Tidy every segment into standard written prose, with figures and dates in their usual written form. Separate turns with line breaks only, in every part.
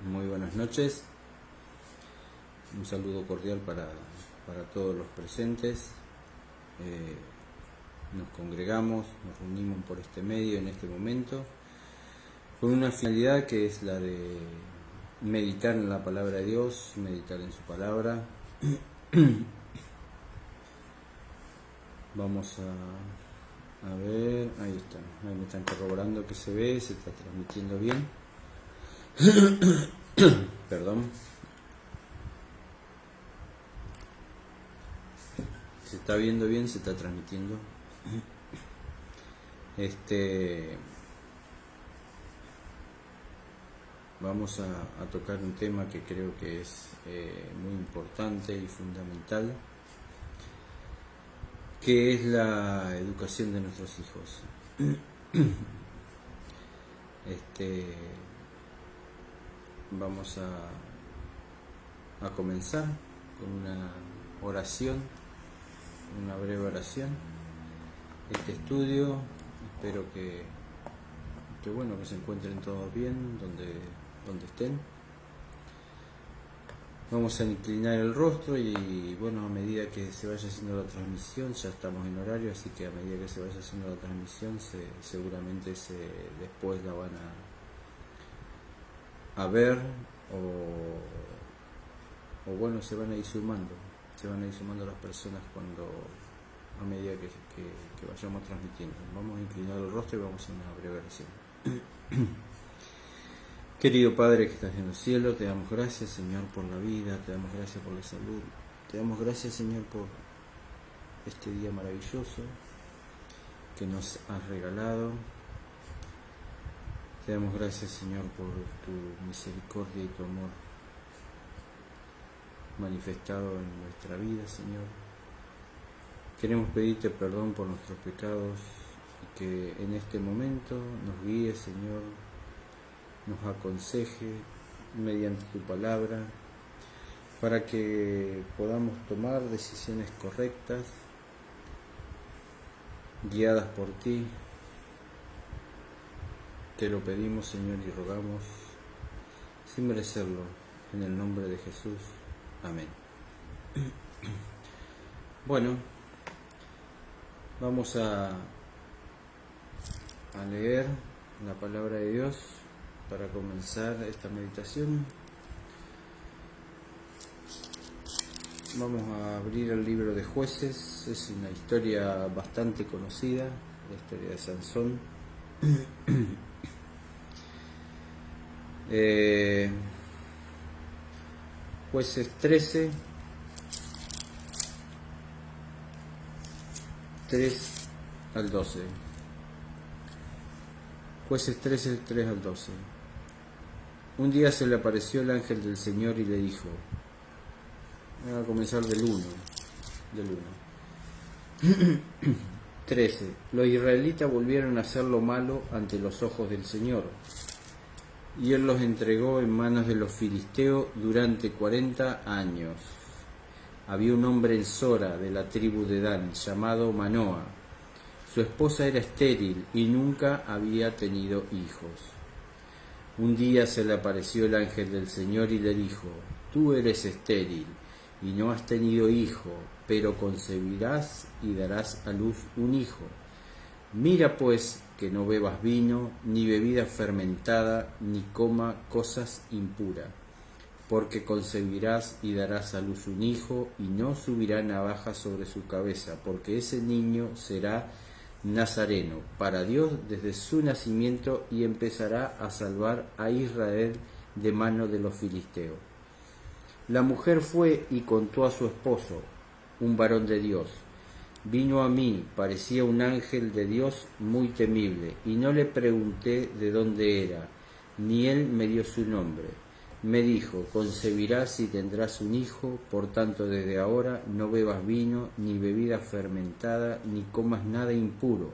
Muy buenas noches, un saludo cordial para todos los presentes. Nos congregamos, nos reunimos por este medio en este momento con una finalidad que es la de meditar en la palabra de Dios, meditar en su palabra. Vamos a ver, ahí está, ahí me están corroborando que se ve, se está transmitiendo bien. Perdón. Se está viendo bien, se está transmitiendo. Vamos a tocar un tema que creo que es muy importante y fundamental, que es la educación de nuestros hijos. Vamos a comenzar con una oración, una breve oración. Este estudio, espero que bueno, que se encuentren todos bien donde estén. Vamos a inclinar el rostro y bueno, a medida que se vaya haciendo la transmisión, ya estamos en horario, así que a medida que se vaya haciendo la transmisión, seguramente después la van a ver o bueno, se van a ir sumando las personas a medida que vayamos transmitiendo. Vamos a inclinar el rostro y vamos a una breve oración. Querido Padre que estás en los cielos, te damos gracias, Señor, por la vida, te damos gracias por la salud, te damos gracias, Señor, por este día maravilloso que nos has regalado. Te damos gracias, Señor, por tu misericordia y tu amor manifestado en nuestra vida, Señor. Queremos pedirte perdón por nuestros pecados y que en este momento nos guíes, Señor, nos aconseje mediante tu palabra para que podamos tomar decisiones correctas, guiadas por ti. Te lo pedimos, Señor, y rogamos sin merecerlo, en el nombre de Jesús. Amén. Bueno, vamos a leer la palabra de Dios para comenzar esta meditación. Vamos a abrir el libro de Jueces. Es una historia bastante conocida, la historia de Sansón. Jueces 13, 3 al 12. Jueces 13, 3 al 12. Un día se le apareció el ángel del Señor y le dijo, voy a comenzar del 1. 13. Los israelitas volvieron a hacer lo malo ante los ojos del Señor, y él los entregó en manos de los filisteos durante 40 años. Había un hombre en Sora, de la tribu de Dan, llamado Manoa. Su esposa era estéril y nunca había tenido hijos. Un día se le apareció el ángel del Señor y le dijo, tú eres estéril y no has tenido hijo, pero concebirás y darás a luz un hijo. Mira pues que no bebas vino, ni bebida fermentada, ni coma cosas impuras, porque concebirás y darás a luz un hijo, y no subirá navaja sobre su cabeza, porque ese niño será nazareno para Dios desde su nacimiento, y empezará a salvar a Israel de mano de los filisteos. La mujer fue y contó a su esposo, un varón de Dios. Vino a mí, parecía un ángel de Dios muy temible, y no le pregunté de dónde era, ni él me dio su nombre. Me dijo, concebirás y tendrás un hijo, por tanto desde ahora no bebas vino, ni bebida fermentada, ni comas nada impuro,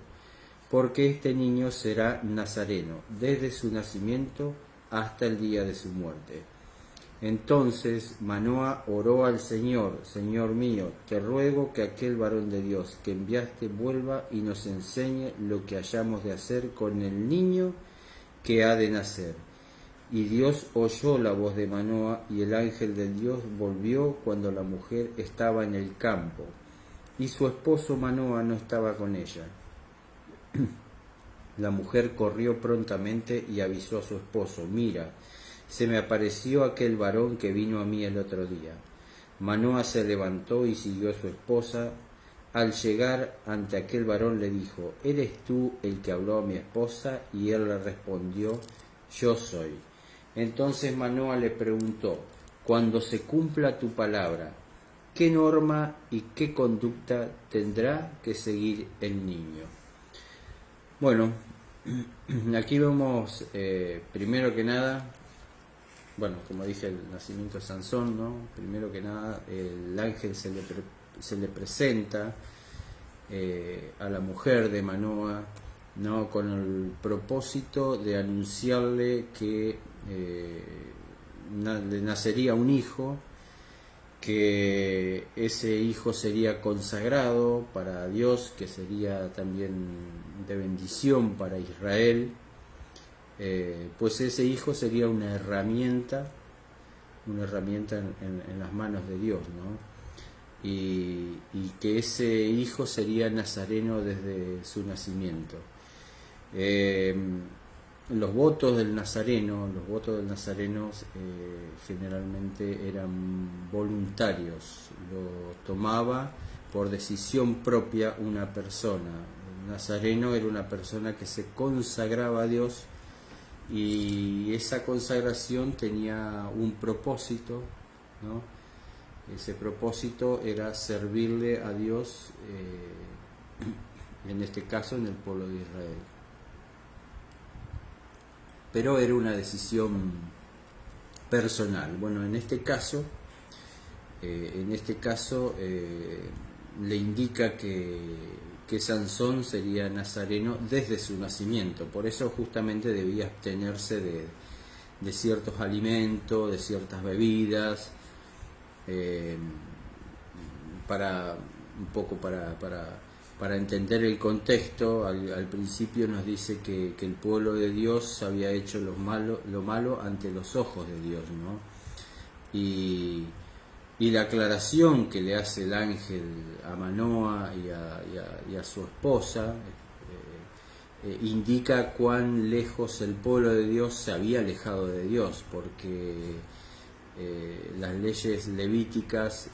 porque este niño será nazareno, desde su nacimiento hasta el día de su muerte. Entonces Manoa oró al Señor, Señor mío, te ruego que aquel varón de Dios que enviaste vuelva y nos enseñe lo que hayamos de hacer con el niño que ha de nacer. Y Dios oyó la voz de Manoa, y el ángel del Dios volvió cuando la mujer estaba en el campo, y su esposo Manoa no estaba con ella. La mujer corrió prontamente y avisó a su esposo: mira, se me apareció aquel varón que vino a mí el otro día. Manoa se levantó y siguió a su esposa. Al llegar ante aquel varón le dijo: ¿eres tú el que habló a mi esposa? Y él le respondió: yo soy. Entonces Manoa le preguntó: cuando se cumpla tu palabra, ¿qué norma y qué conducta tendrá que seguir el niño? Bueno, aquí vemos primero que nada, bueno, como dije, el nacimiento de Sansón, ¿no? Primero que nada, el ángel se le presenta a la mujer de Manoa, ¿no? Con el propósito de anunciarle que le nacería un hijo, que ese hijo sería consagrado para Dios, que sería también de bendición para Israel, pues ese hijo sería una herramienta en las manos de Dios, ¿no? Y que ese hijo sería nazareno desde su nacimiento. Los votos del nazareno generalmente eran voluntarios, lo tomaba por decisión propia una persona. El nazareno era una persona que se consagraba a Dios, y esa consagración tenía un propósito, ¿no? Ese propósito era servirle a Dios, en este caso en el pueblo de Israel. Pero era una decisión personal. Bueno, en este caso le indica que Sansón sería nazareno desde su nacimiento. Por eso justamente debía abstenerse de ciertos alimentos, de ciertas bebidas, para un poco para entender el contexto. Al principio nos dice que el pueblo de Dios había hecho lo malo ante los ojos de Dios, ¿no? Y la aclaración que le hace el ángel a Manoa y a su esposa indica cuán lejos el pueblo de Dios se había alejado de Dios, porque las leyes levíticas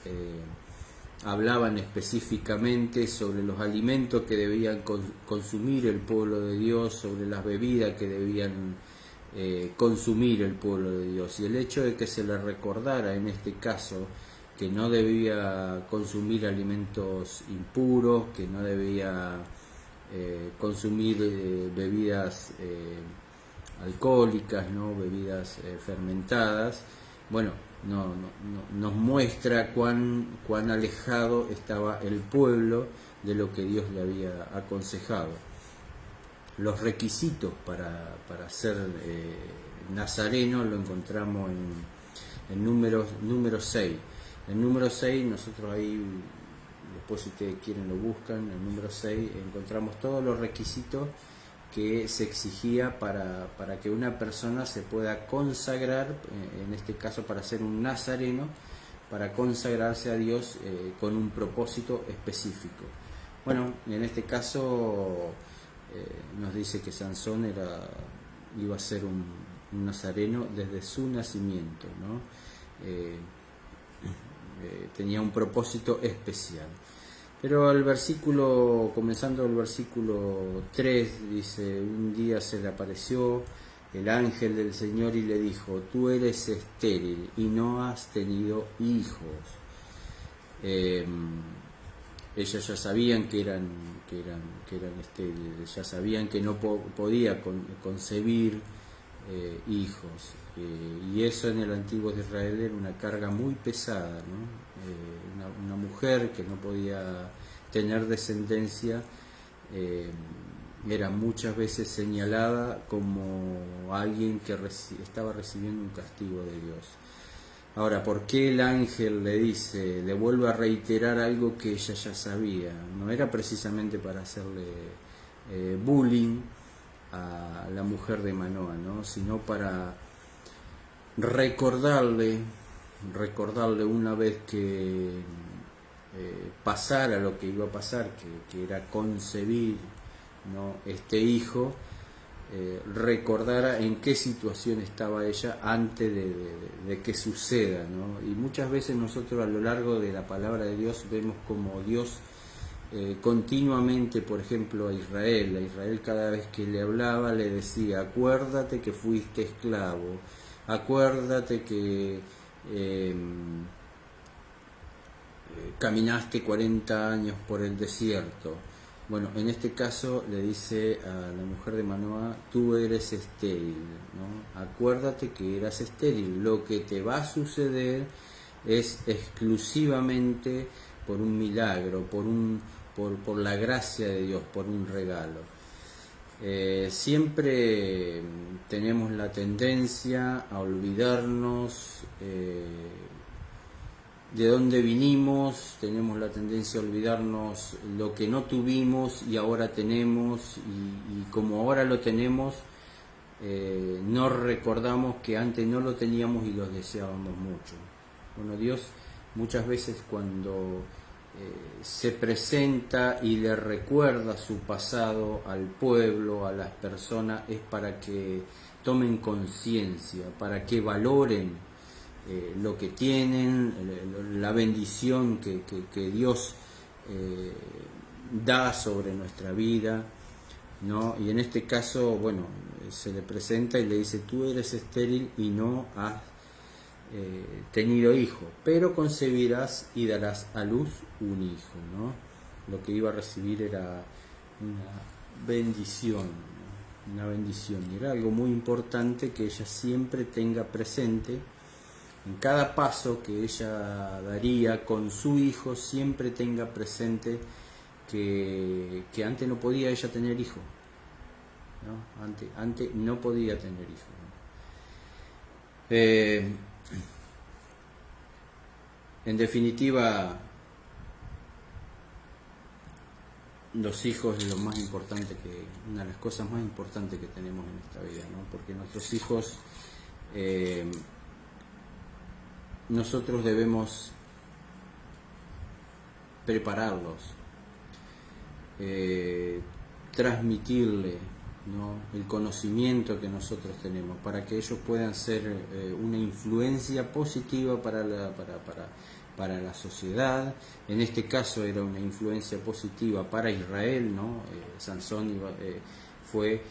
hablaban específicamente sobre los alimentos que debían consumir el pueblo de Dios, sobre las bebidas que debían consumir el pueblo de Dios. Y el hecho de que se le recordara en este caso que no debía consumir alimentos impuros, que no debía consumir bebidas alcohólicas, ¿no? Bebidas fermentadas, bueno, nos muestra cuán alejado estaba el pueblo de lo que Dios le había aconsejado. Los requisitos para ser nazareno lo encontramos en número 6. En número 6, nosotros ahí, después si ustedes quieren lo buscan, en número 6 encontramos todos los requisitos que se exigía para que una persona se pueda consagrar, en este caso para ser un nazareno, para consagrarse a Dios con un propósito específico. Bueno, en este caso nos dice que Sansón iba a ser un nazareno desde su nacimiento, ¿no? Tenía un propósito especial. Pero comenzando el versículo 3, dice: un día se le apareció el ángel del Señor y le dijo: tú eres estéril y no has tenido hijos. Ellas ya sabían que eran estériles, ya sabían que no podía concebir hijos, y eso en el antiguo de Israel era una carga muy pesada, ¿no? Una mujer que no podía tener descendencia era muchas veces señalada como alguien que estaba recibiendo un castigo de Dios. Ahora, ¿por qué el ángel le vuelve a reiterar algo que ella ya sabía? No era precisamente para hacerle bullying, a la mujer de Manoa, ¿no? Sino para recordarle una vez que pasara lo que iba a pasar, que era concebir, ¿no?, este hijo, recordara en qué situación estaba ella antes de que suceda, ¿no? Y muchas veces nosotros a lo largo de la palabra de Dios vemos como Dios continuamente, por ejemplo, a Israel cada vez que le hablaba le decía: acuérdate que fuiste esclavo, acuérdate que caminaste 40 años por el desierto. Bueno, en este caso le dice a la mujer de Manoa: tú eres estéril, ¿no? Acuérdate que eras estéril. Lo que te va a suceder es exclusivamente por un milagro, por la gracia de Dios, por un regalo. Siempre tenemos la tendencia a olvidarnos de dónde vinimos, tenemos la tendencia a olvidarnos lo que no tuvimos y ahora tenemos, y como ahora lo tenemos, no recordamos que antes no lo teníamos y lo deseábamos mucho. Bueno, Dios muchas veces cuando se presenta y le recuerda su pasado al pueblo, a las personas, es para que tomen conciencia, para que valoren lo que tienen, la bendición que Dios da sobre nuestra vida, ¿no? Y en este caso, bueno, se le presenta y le dice: tú eres estéril y no has tenido hijo, pero concebirás y darás a luz un hijo, ¿no? Lo que iba a recibir era una bendición, ¿no? Una bendición, y era algo muy importante que ella siempre tenga presente. En cada paso que ella daría con su hijo, siempre tenga presente que antes no podía ella tener hijo, ¿no? Antes no podía tener hijo, ¿no? En definitiva, los hijos es lo más importante, una de las cosas más importantes que tenemos en esta vida, ¿no? Porque nuestros hijos, nosotros debemos prepararlos, transmitirle, ¿no?, el conocimiento que nosotros tenemos para que ellos puedan ser una influencia positiva para la sociedad. En este caso era una influencia positiva para Israel, ¿no? Sansón fue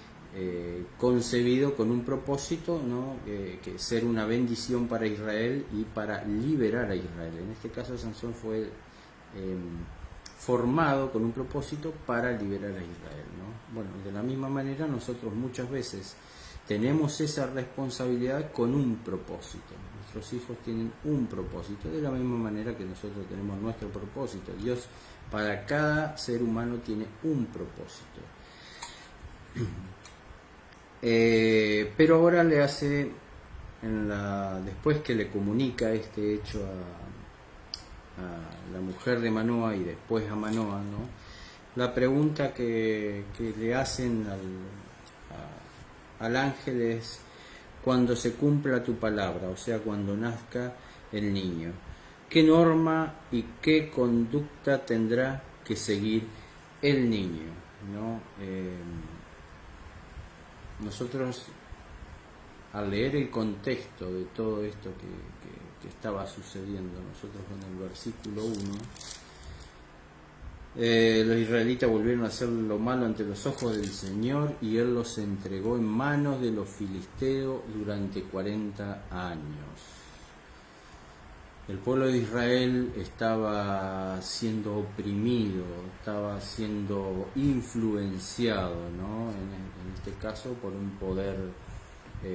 concebido con un propósito, ¿no? Que ser una bendición para Israel y para liberar a Israel. En este caso Sansón fue formado con un propósito para liberar a Israel, ¿no? Bueno, de la misma manera nosotros muchas veces tenemos esa responsabilidad con un propósito. Nuestros hijos tienen un propósito, de la misma manera que nosotros tenemos nuestro propósito. Dios para cada ser humano tiene un propósito. Pero ahora le hace, después que le comunica este hecho a la mujer de Manoa y después a Manoa, ¿no?, la pregunta que le hacen al ángel es: cuando se cumpla tu palabra, o sea, cuando nazca el niño, ¿qué norma y qué conducta tendrá que seguir el niño, ¿no? Nosotros, al leer el contexto de todo esto que estaba sucediendo, nosotros en el versículo 1, los israelitas volvieron a hacer lo malo ante los ojos del Señor, y Él los entregó en manos de los filisteos durante 40 años. El pueblo de Israel estaba siendo oprimido, estaba siendo influenciado, ¿no?, en este caso por un poder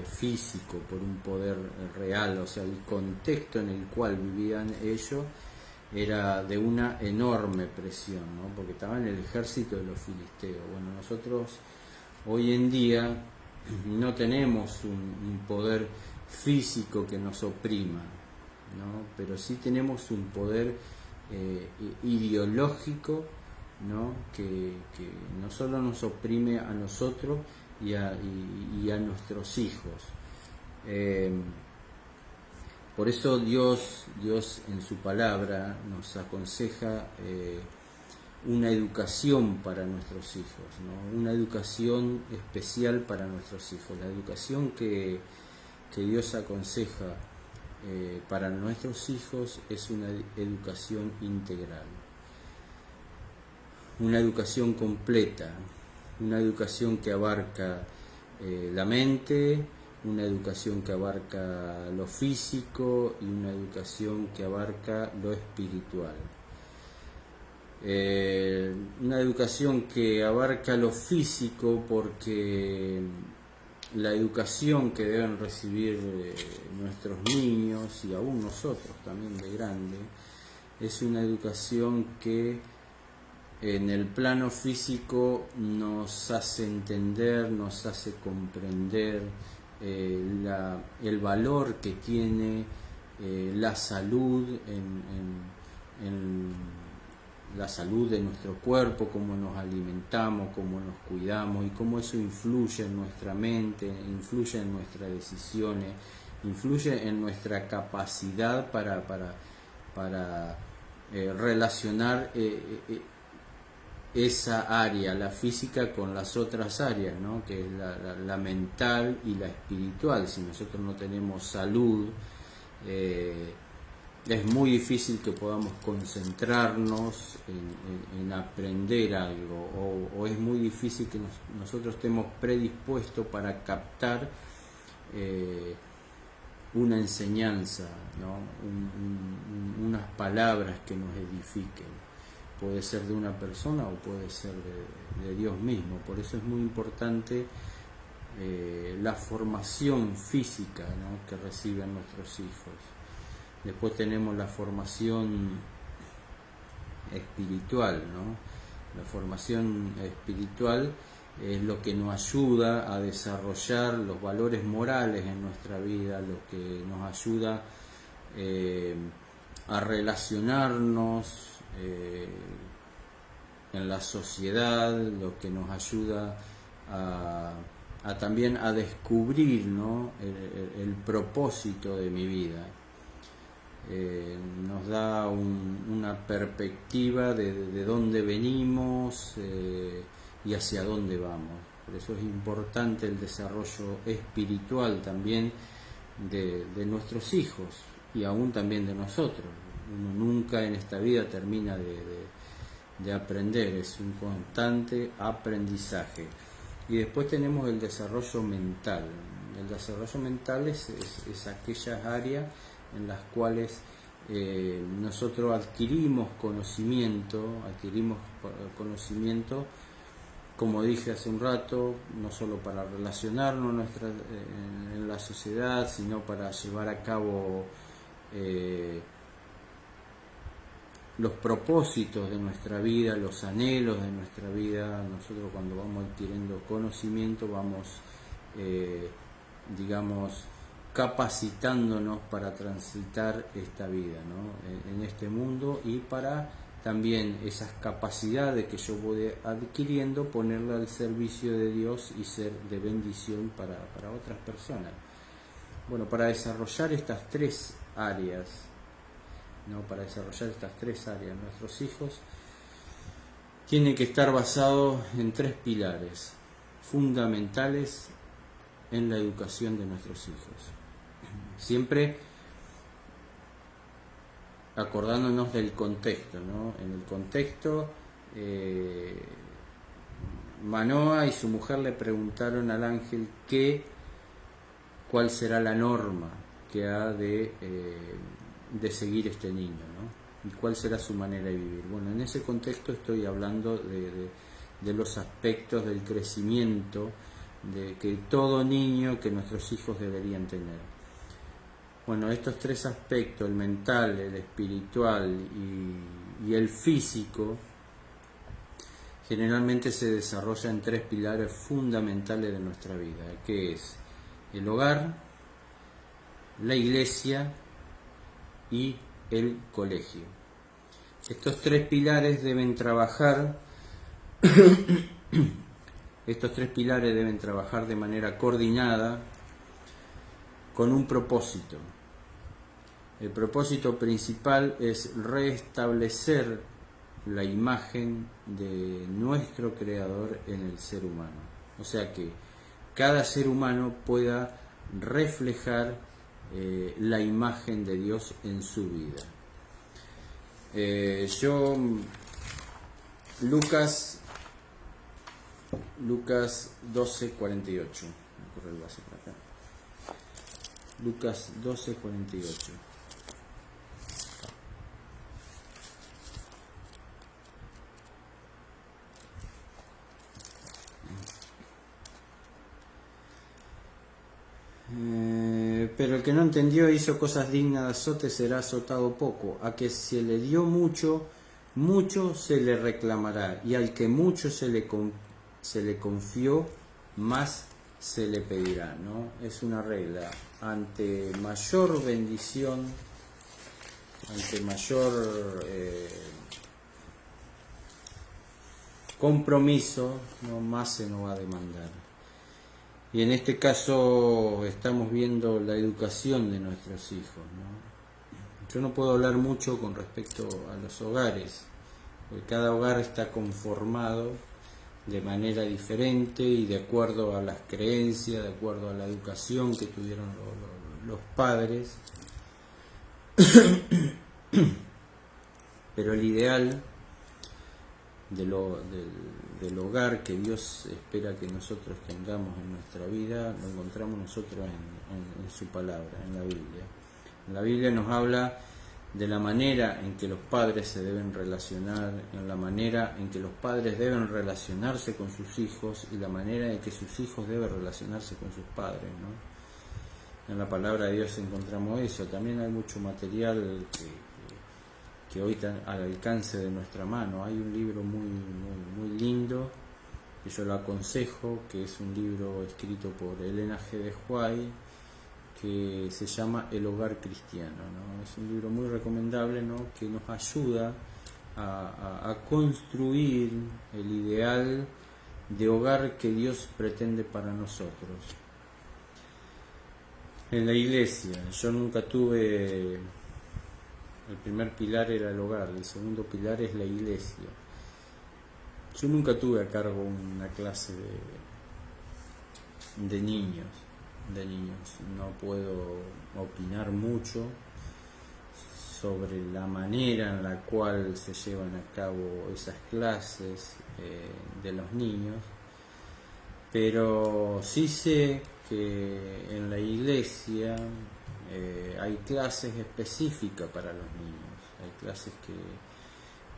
físico, por un poder real. O sea, el contexto en el cual vivían ellos era de una enorme presión, ¿no?, porque estaban en el ejército de los filisteos. Bueno, nosotros hoy en día no tenemos un poder físico que nos oprima, ¿no?, pero sí tenemos un poder ideológico, ¿no?, que no solo nos oprime a nosotros, y a nuestros hijos. Por eso Dios en su palabra nos aconseja una educación para nuestros hijos, ¿no? Una educación especial para nuestros hijos. La educación que Dios aconseja para nuestros hijos es una educación integral, una educación completa, una educación que abarca la mente, una educación que abarca lo físico y una educación que abarca lo espiritual. Una educación que abarca lo físico porque la educación que deben recibir nuestros niños y aún nosotros también de grande es una educación que en el plano físico nos hace entender, nos hace comprender el valor que tiene la salud en la salud de nuestro cuerpo, cómo nos alimentamos, cómo nos cuidamos y cómo eso influye en nuestra mente, influye en nuestras decisiones, influye en nuestra capacidad para relacionar esa área, la física, con las otras áreas, ¿no? Que es la mental y la espiritual. Si nosotros no tenemos salud, es muy difícil que podamos concentrarnos en aprender algo, o es muy difícil que nosotros estemos predispuestos para captar una enseñanza, ¿no? Unas palabras que nos edifiquen. Puede ser de una persona o puede ser de Dios mismo. Por eso es muy importante la formación física, ¿no? Que reciben nuestros hijos. Después tenemos la formación espiritual, ¿no? La formación espiritual es lo que nos ayuda a desarrollar los valores morales en nuestra vida, lo que nos ayuda a relacionarnos en la sociedad, lo que nos ayuda a también a descubrir, ¿no? el propósito de mi vida. Nos da una perspectiva de dónde venimos y hacia dónde vamos. Por eso es importante el desarrollo espiritual también de nuestros hijos y aún también de nosotros. Uno nunca en esta vida termina de aprender, es un constante aprendizaje. Y después tenemos el desarrollo mental. El desarrollo mental es aquellas áreas en las cuales nosotros adquirimos conocimiento, como dije hace un rato, no solo para relacionarnos en la sociedad, sino para llevar a cabo los propósitos de nuestra vida, los anhelos de nuestra vida. Nosotros cuando vamos adquiriendo conocimiento vamos, capacitándonos para transitar esta vida, ¿no? En este mundo, y para también esas capacidades que yo voy adquiriendo ponerla al servicio de Dios y ser de bendición para otras personas. Bueno, para desarrollar estas tres áreas, ¿no? Nuestros hijos tienen que estar basados en tres pilares fundamentales en la educación de nuestros hijos. Siempre acordándonos del contexto, ¿no? En el contexto, Manoa y su mujer le preguntaron al ángel cuál será la norma que ha de seguir este niño, ¿no? Y cuál será su manera de vivir. Bueno, en ese contexto estoy hablando de los aspectos del crecimiento de que todo niño, que nuestros hijos deberían tener. Bueno, estos tres aspectos, el mental, el espiritual y el físico, generalmente se desarrolla en tres pilares fundamentales de nuestra vida, que es el hogar, la iglesia y el colegio. Estos tres pilares deben trabajar Estos tres pilares deben trabajar de manera coordinada con un propósito. El propósito principal es restablecer la imagen de nuestro Creador en el ser humano. O sea que cada ser humano pueda reflejar la imagen de Dios en su vida. Lucas 12:48. Lucas 12:48. Pero el que no entendió e hizo cosas dignas de azote será azotado poco. A que se le dio mucho, mucho se le reclamará. Y al que mucho se le confió, más se le pedirá, ¿no? Es una regla. Ante mayor bendición, ante mayor compromiso, ¿no? Más se nos va a demandar. Y en este caso estamos viendo la educación de nuestros hijos, ¿no? Yo no puedo hablar mucho con respecto a los hogares, porque cada hogar está conformado de manera diferente y de acuerdo a las creencias, de acuerdo a la educación que tuvieron los padres. Pero el ideal del hogar que Dios espera que nosotros tengamos en nuestra vida, lo encontramos nosotros en su palabra, en la Biblia. En la Biblia nos habla de la manera en que los padres se deben relacionar, en la manera en que los padres deben relacionarse con sus hijos y la manera en que sus hijos deben relacionarse con sus padres, ¿no? En la palabra de Dios encontramos eso. También hay mucho material que hoy está al alcance de nuestra mano. Hay un libro muy lindo que yo lo aconsejo, que es un libro escrito por Elena G. de White, que se llama El Hogar Cristiano, ¿no? Es un libro muy recomendable, ¿no? Que nos ayuda a construir el ideal de hogar que Dios pretende para nosotros. En la iglesia, yo nunca tuve... El primer pilar era el hogar, el segundo pilar es la iglesia. Yo nunca tuve a cargo una clase de niños. No puedo opinar mucho sobre la manera en la cual se llevan a cabo esas clases de los niños, pero sí sé que en la iglesia hay clases específicas para los niños, hay clases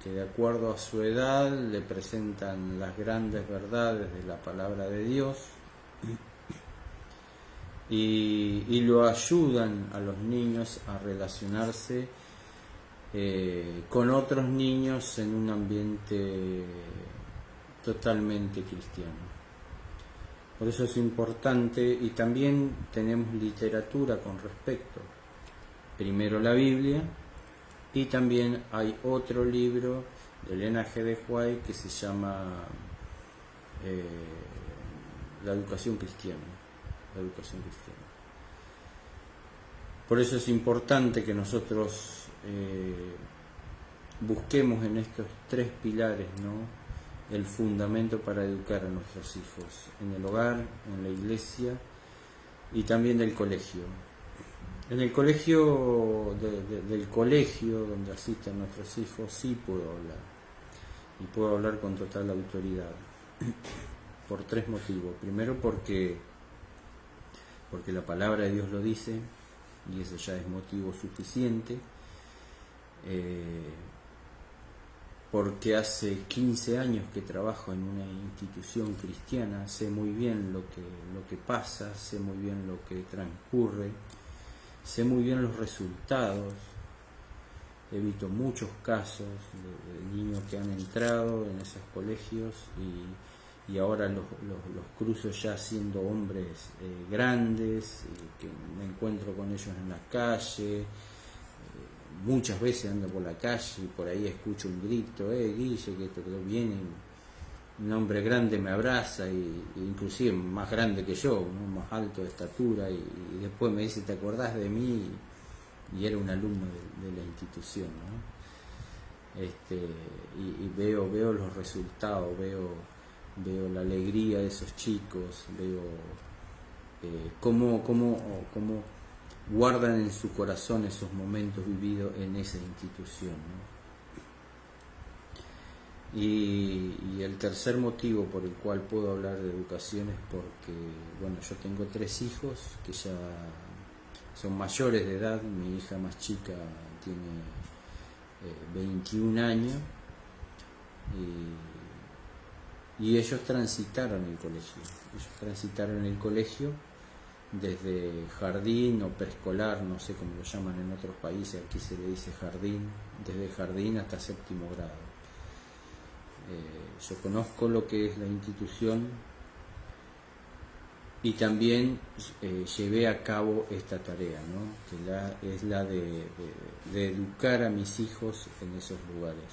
que de acuerdo a su edad le presentan las grandes verdades de la palabra de Dios y lo ayudan a los niños a relacionarse con otros niños en un ambiente totalmente cristiano. Por eso es importante, y también tenemos literatura con respecto. Primero la Biblia, y también hay otro libro de Elena G. de White que se llama La educación cristiana. Por eso es importante que nosotros busquemos en estos tres pilares, ¿no?, el fundamento para educar a nuestros hijos, en el hogar, en la iglesia y también del colegio. En el colegio, del colegio donde asisten nuestros hijos, sí puedo hablar, y puedo hablar con total autoridad, por tres motivos. Primero, porque la palabra de Dios lo dice, y eso ya es motivo suficiente. Porque hace 15 años que trabajo en una institución cristiana, sé muy bien lo que pasa, sé muy bien lo que transcurre, sé muy bien los resultados. He visto muchos casos de niños que han entrado en esos colegios y ahora los cruzo ya siendo hombres grandes, que me encuentro con ellos en la calle. Muchas veces ando por la calle y por ahí escucho un grito, Guille, que te vienen un hombre grande me abraza, inclusive más grande que yo, ¿no? Más alto de estatura, y después me dice, ¿te acordás de mí? Y era un alumno de la institución, ¿no? Y veo los resultados, veo la alegría de esos chicos, veo cómo guardan en su corazón esos momentos vividos en esa institución, ¿no? Y el tercer motivo por el cual puedo hablar de educación es porque, bueno, yo tengo 3 hijos que ya son mayores de edad. Mi hija más chica tiene 21 años, y ellos transitaron el colegio desde jardín o preescolar, no sé cómo lo llaman en otros países, aquí se le dice jardín, desde jardín hasta 7º grado. Yo conozco lo que es la institución y también llevé a cabo esta tarea, ¿no? Que es la de educar a mis hijos en esos lugares.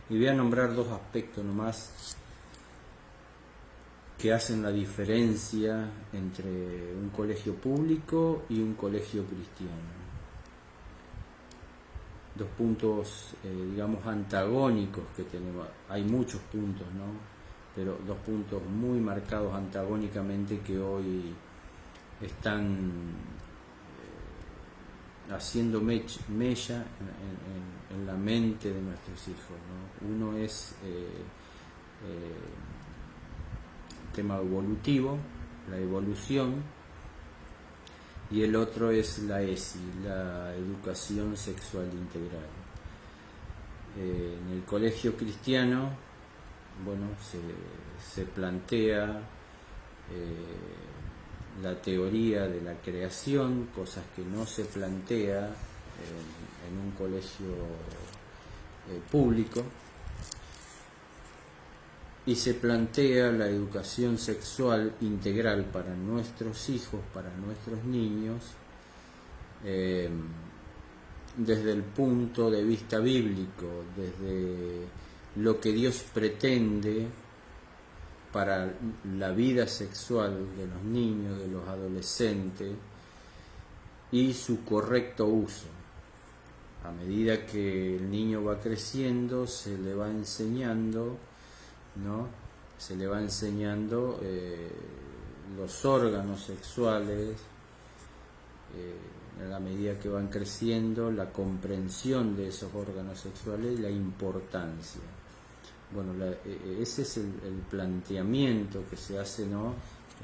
Y voy a nombrar 2 aspectos nomás que hacen la diferencia entre un colegio público y un colegio cristiano. 2 puntos, digamos, antagónicos que tenemos. Hay muchos puntos, ¿no? Pero 2 puntos muy marcados antagónicamente que hoy están haciendo mella en la mente de nuestros hijos, ¿no? Uno es tema evolutivo, la evolución, y el otro es la ESI, la educación sexual integral. En el colegio cristiano, bueno, se plantea la teoría de la creación, cosas que no se plantea en un colegio público, y se plantea la educación sexual integral para nuestros hijos, para nuestros niños, desde el punto de vista bíblico, desde lo que Dios pretende para la vida sexual de los niños, de los adolescentes, y su correcto uso. A medida que el niño va creciendo, se le va enseñando, ¿no? Se le va enseñando los órganos sexuales, a la medida que van creciendo, la comprensión de esos órganos sexuales y la importancia. Bueno, ese es el planteamiento que se hace, ¿no?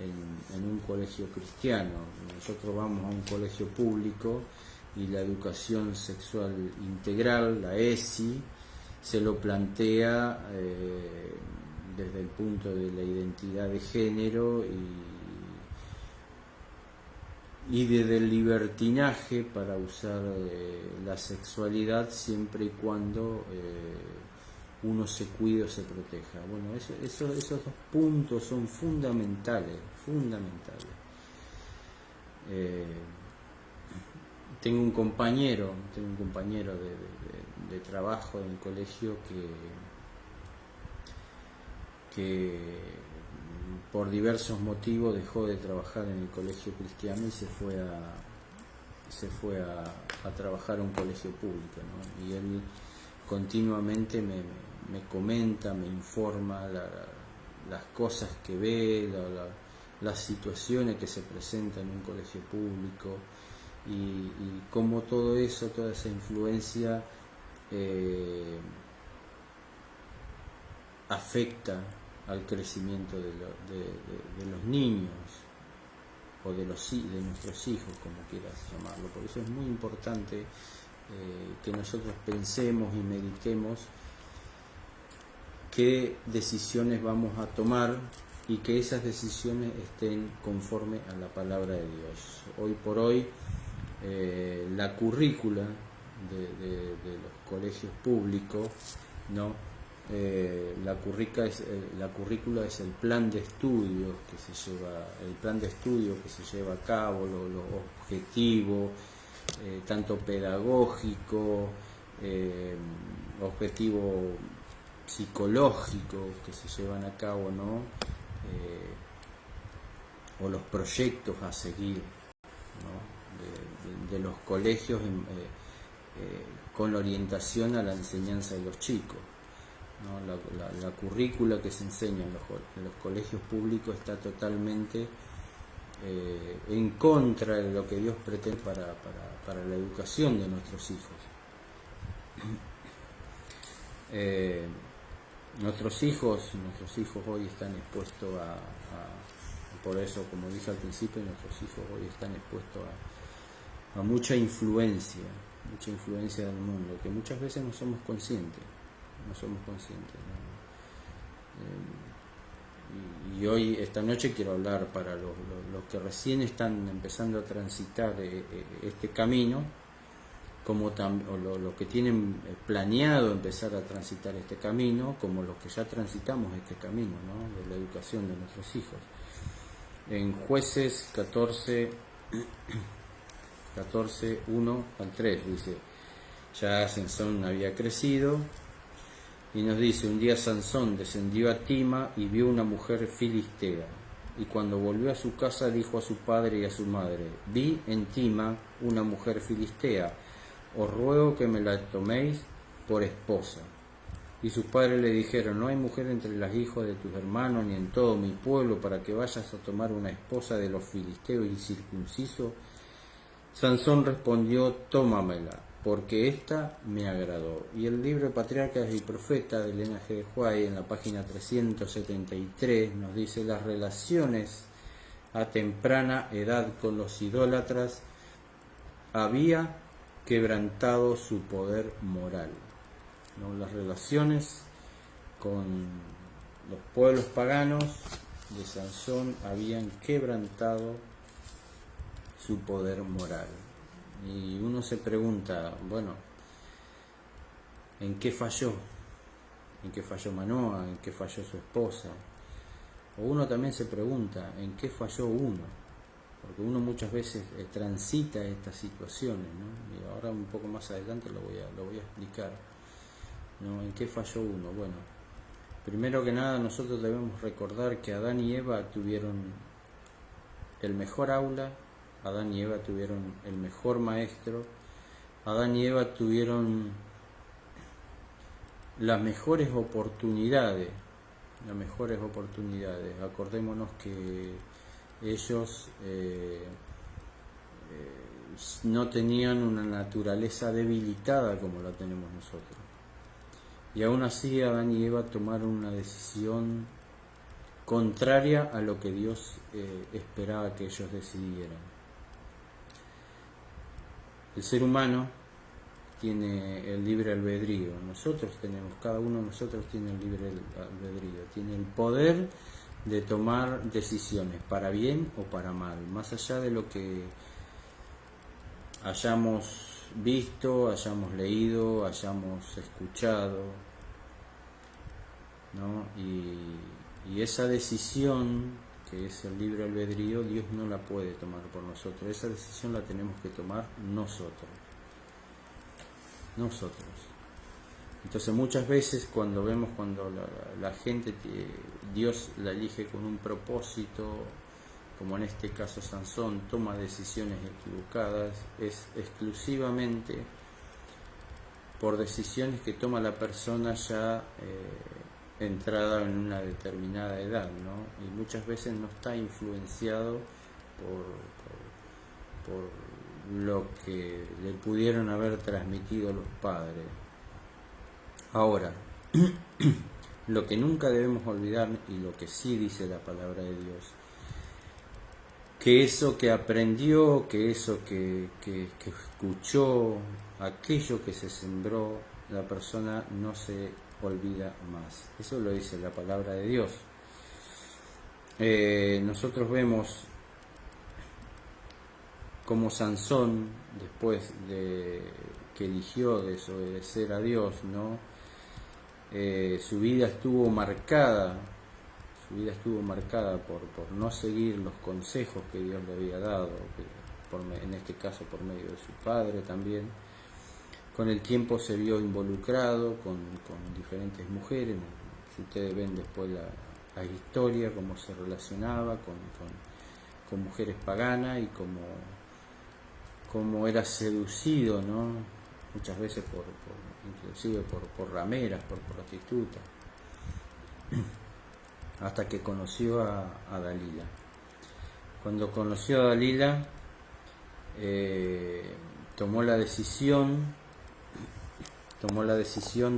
en un colegio cristiano. Nosotros vamos a un colegio público y la educación sexual integral, la ESI, se lo plantea desde el punto de la identidad de género y desde el libertinaje para usar la sexualidad siempre y cuando uno se cuide o se proteja. Bueno, esos 2 puntos son fundamentales. Tengo un compañero de trabajo en el colegio que por diversos motivos dejó de trabajar en el colegio cristiano y se fue a trabajar a un colegio público, ¿no? Y él continuamente me comenta, me informa las cosas que ve, las situaciones que se presentan en un colegio público, y cómo todo eso, toda esa influencia afecta al crecimiento de los niños o de nuestros hijos, como quieras llamarlo. Por eso es muy importante que nosotros pensemos y meditemos qué decisiones vamos a tomar y que esas decisiones estén conforme a la palabra de Dios. Hoy por hoy la currícula de los colegios públicos, ¿no? La currícula es el plan de estudio que se lleva a cabo, los objetivos, tanto pedagógico, objetivo psicológicos que se llevan a cabo, ¿no? O los proyectos a seguir, ¿no? de los colegios con orientación a la enseñanza de los chicos, ¿no? La currícula que se enseña en los colegios públicos está totalmente en contra de lo que Dios pretende para la educación de nuestros hijos. Nuestros hijos hoy están expuestos por eso, como dije al principio, nuestros hijos hoy están expuestos a mucha influencia del mundo, que muchas veces no somos conscientes, ¿no? Y hoy, esta noche, quiero hablar para los que recién están empezando a transitar este camino, o los que tienen planeado empezar a transitar este camino, como los que ya transitamos este camino, ¿no? De la educación de nuestros hijos. En Jueces 14, 1 al 3 dice: ya Sansón había crecido, y nos dice: un día Sansón descendió a Tima y vio una mujer filistea, y cuando volvió a su casa dijo a su padre y a su madre: vi en Tima una mujer filistea, os ruego que me la toméis por esposa. Y sus padres le dijeron: no hay mujer entre las hijas de tus hermanos ni en todo mi pueblo para que vayas a tomar una esposa de los filisteos incircuncisos. Sansón respondió: tómamela, porque ésta me agradó. Y el libro de Patriarcas y Profetas de Elena G. de White, en la página 373, nos dice: las relaciones a temprana edad con los idólatras había quebrantado su poder moral, ¿no? Las relaciones con los pueblos paganos de Sansón habían quebrantado su poder moral. Y uno se pregunta, bueno, ¿en qué falló? ¿En qué falló Manoa? ¿En qué falló su esposa? O uno también se pregunta, ¿en qué falló uno? Porque uno muchas veces transita estas situaciones, ¿no? Y ahora un poco más adelante lo voy a explicar, ¿no? ¿En qué falló uno? Bueno, primero que nada nosotros debemos recordar que Adán y Eva tuvieron el mejor aula, Adán y Eva tuvieron el mejor maestro, Adán y Eva tuvieron las mejores oportunidades. Acordémonos que ellos no tenían una naturaleza debilitada como la tenemos nosotros. Y aún así Adán y Eva tomaron una decisión contraria a lo que Dios esperaba que ellos decidieran. El ser humano tiene el libre albedrío. Cada uno de nosotros tiene el libre albedrío, tiene el poder de tomar decisiones para bien o para mal, más allá de lo que hayamos visto, hayamos leído, hayamos escuchado, ¿no? Y esa decisión, que es el libre albedrío, Dios no la puede tomar por nosotros. Esa decisión la tenemos que tomar nosotros. Entonces muchas veces cuando la gente, Dios la elige con un propósito, como en este caso Sansón, toma decisiones equivocadas, es exclusivamente por decisiones que toma la persona ya entrada en una determinada edad, ¿no? Y muchas veces no está influenciado por lo que le pudieron haber transmitido los padres. Ahora, lo que nunca debemos olvidar, y lo que sí dice la palabra de Dios, que eso que aprendió, que eso que escuchó, aquello que se sembró, la persona no se olvida más. Eso lo dice la palabra de Dios. Nosotros vemos como Sansón, después de que eligió desobedecer a Dios, ¿no? Su vida estuvo marcada por no seguir los consejos que Dios le había dado, en este caso por medio de su padre también. Con el tiempo se vio involucrado con diferentes mujeres. Si ustedes ven después la historia, cómo se relacionaba con mujeres paganas y cómo era seducido, ¿no? Muchas veces inclusive por rameras, por prostitutas, hasta que conoció a Dalila. Cuando conoció a Dalila, tomó la decisión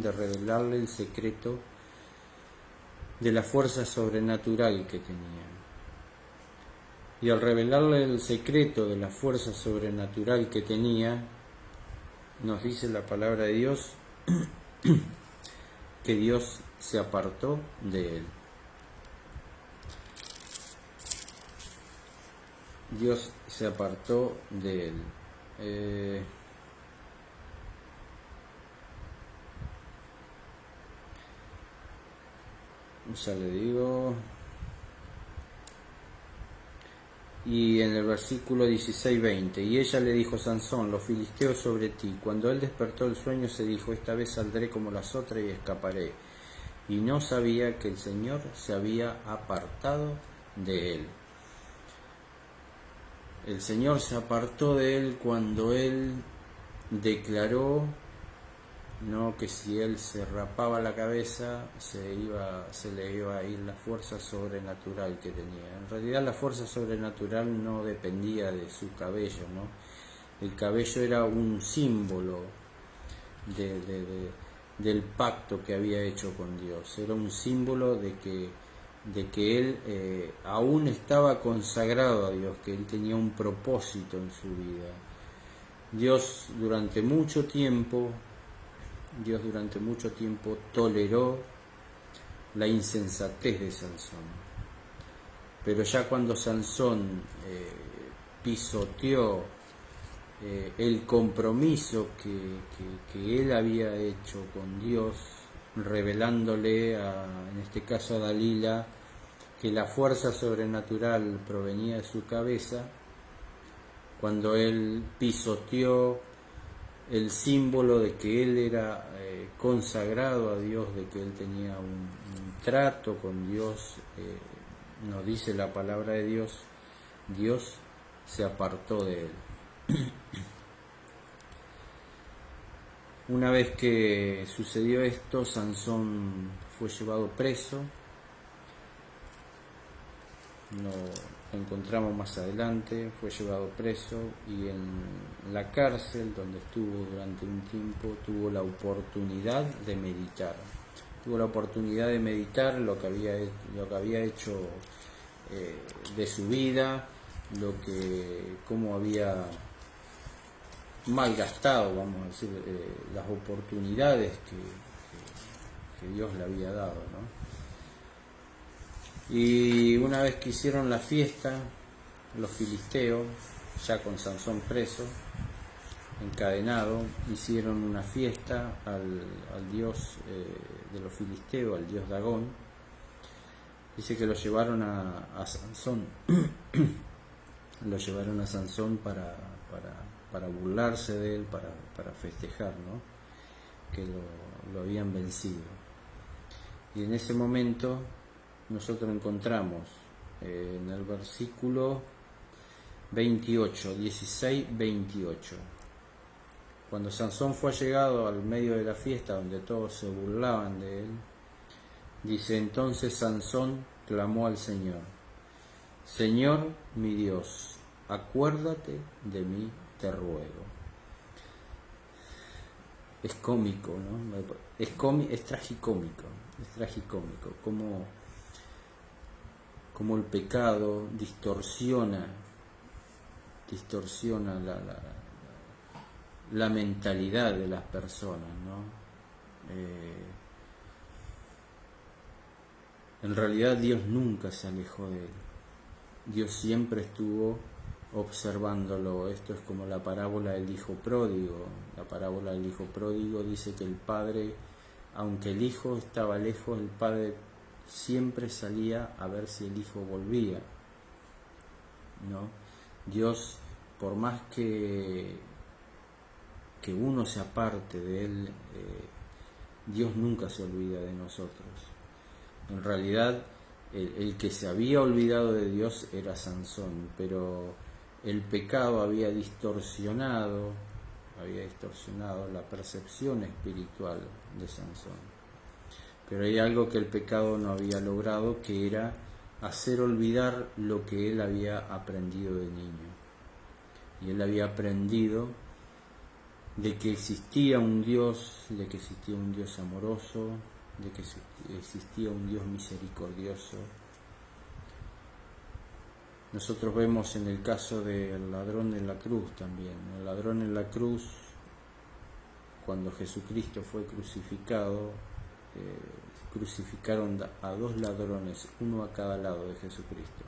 de revelarle el secreto de la fuerza sobrenatural que tenía. Y al revelarle el secreto de la fuerza sobrenatural que tenía, nos dice la palabra de Dios que Dios se apartó de él. Dios se apartó de él. Ya le digo. Y en el versículo 16-20, y ella le dijo: Sansón, los filisteos sobre ti. Cuando él despertó del sueño, se dijo: esta vez saldré como las otras y escaparé. Y no sabía que el Señor se había apartado de él. El Señor se apartó de él cuando él declaró, no, que si él se rapaba la cabeza se le iba a ir la fuerza sobrenatural que tenía. En realidad la fuerza sobrenatural no dependía de su cabello, ¿no? El cabello era un símbolo del pacto que había hecho con Dios. Era un símbolo de que él aún estaba consagrado a Dios, que él tenía un propósito en su vida. Dios durante mucho tiempo toleró la insensatez de Sansón. Pero ya cuando Sansón pisoteó el compromiso que él había hecho con Dios, revelándole en este caso a Dalila, que la fuerza sobrenatural provenía de su cabeza, cuando él pisoteó el símbolo de que él era consagrado a Dios, de que él tenía un trato con Dios, nos dice la palabra de Dios, Dios se apartó de él. Una vez que sucedió esto, Sansón fue llevado preso. Lo encontramos más adelante, fue llevado preso, y en la cárcel donde estuvo durante un tiempo tuvo la oportunidad de meditar. Tuvo la oportunidad de meditar lo que había hecho de su vida, cómo había malgastado, vamos a decir, las oportunidades que Dios le había dado, ¿no? Y una vez que hicieron la fiesta, los filisteos, ya con Sansón preso, encadenado, hicieron una fiesta al dios de los filisteos, al dios Dagón. Dice que lo llevaron a Sansón, lo llevaron a Sansón para burlarse de él, para festejar, ¿no? Que lo habían vencido. Y en ese momento nosotros encontramos en el versículo 28, 16-28, cuando Sansón fue allegado al medio de la fiesta donde todos se burlaban de él, dice: entonces Sansón clamó al Señor: Señor mi Dios, acuérdate de mí, te ruego. Es cómico, ¿no? Es tragicómico, como el pecado distorsiona la mentalidad de las personas, ¿no? En realidad Dios nunca se alejó de él. Dios siempre estuvo observándolo. Esto es como la parábola del hijo pródigo. La parábola del hijo pródigo dice que el padre, aunque el hijo estaba lejos, el padre siempre salía a ver si el hijo volvía, ¿no? Dios, por más que que uno se aparte de Él, Dios nunca se olvida de nosotros. En realidad, el que se había olvidado de Dios era Sansón, pero el pecado había distorsionado la percepción espiritual de Sansón. Pero hay algo que el pecado no había logrado, que era hacer olvidar lo que él había aprendido de niño. Y él había aprendido de que existía un Dios, amoroso, de que existía un Dios misericordioso. Nosotros vemos en el caso del ladrón en la cruz también. El ladrón en la cruz, cuando Jesucristo fue crucificado, crucificaron a dos ladrones, uno a cada lado de Jesucristo.